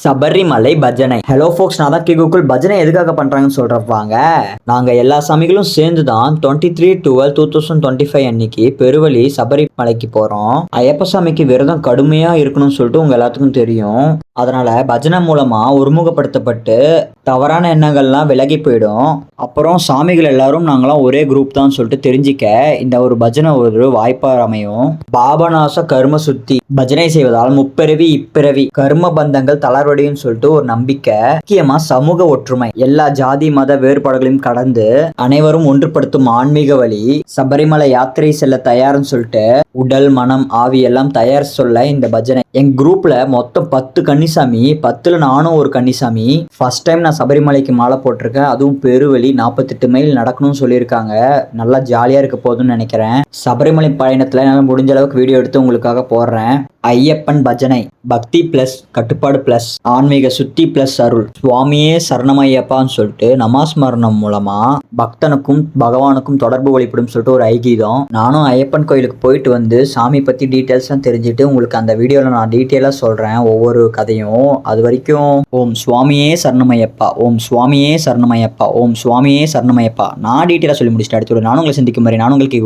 சபரிமலை பஜனை. ஹலோ ஃபோக்ஸ், நான் தான் கேக்குக்குள் பஜனை எதுக்காக பண்றாங்கன்னு சொல்றப்பாங்க. நாங்க எல்லா சாமிகளும் சேர்ந்து தான் 23/12/2025 அன்னைக்கு பெருவழி சபரிமலைக்கு போறோம். ஐயப்ப சாமிக்கு விரதம் கடுமையா இருக்கணும்னு சொல்லிட்டு உங்க எல்லாத்துக்கும் தெரியும். அதனால பஜனை மூலமா ஒருமுகப்படுத்தப்பட்டு தவறான எண்ணங்கள்லாம் விலகி போயிடும். அப்புறம் சாமிகள் எல்லாரும் நாங்களாம் ஒரே குரூப் தான் சொல்லிட்டு தெரிஞ்சிக்க இந்த ஒரு பஜனை ஒரு வாய்ப்பா அமையும். பாபநாச கர்ம சுத்தி பஜனை செய்வதால் முப்பிறவி இப்பிறவி கர்ம பந்தங்கள் தளர்வடையும் சொல்லிட்டு ஒரு நம்பிக்கை. முக்கியமா சமூக ஒற்றுமை, எல்லா ஜாதி மத வேறுபாடுகளையும் கடந்து அனைவரும் ஒன்றுபடுத்தும் ஆன்மீக வழி. சபரிமலை யாத்திரை செல்ல தயார்னு சொல்லிட்டு உடல் மனம் ஆவி எல்லாம் தயார் சொல்ல இந்த பஜனை. என் குரூப்ல மொத்தம் 10 கன்னிசாமி, 10ல் நானும் ஒரு கன்னிசாமி. ஃபர்ஸ்ட் டைம் நான் சபரிமலைக்கு மாலை போட்டிருக்கேன். அதுவும் பெருவழி 48 மைல் நடக்கணும்னு சொல்லியிருக்காங்க. நல்லா ஜாலியா இருக்க போதுன்னு நினைக்கிறேன். சபரிமலை பயணத்துல என்னால் முடிஞ்ச அளவுக்கு வீடியோ எடுத்து உங்களுக்காக போடுறேன். ஐயப்பன் பஜனை, பக்தி பிளஸ் கட்டுப்பாடு பிளஸ் ஆன்மீக சுத்தி பிளஸ் அருள். சுவாமியே சரணமையப்பான்னு சொல்லிட்டு நமாஸ்மரணம் மூலமா பக்தனுக்கும் பகவானுக்கும் தொடர்பு வழிபடும் சொல்லிட்டு ஒரு ஐகீதம். நானும் ஐயப்பன் கோயிலுக்கு போயிட்டு வந்து சாமி பத்தி டீட்டெயில்ஸ்லாம் தெரிஞ்சுட்டு உங்களுக்கு அந்த வீடியோல நான் டீட்டெயிலா சொல்றேன் ஒவ்வொரு கதையும். அது வரைக்கும் ஓம் சுவாமியே சரணமையப்பா, ஓம் சுவாமியே சரணமையப்பா, ஓம் சுவாமியே சரணமையப்பா. நான் டீட்டெயிலா சொல்லி முடிச்சுட்டு அடுத்து நானும் உங்களை சந்திக்கும் மாதிரி நானும் உங்களுக்கு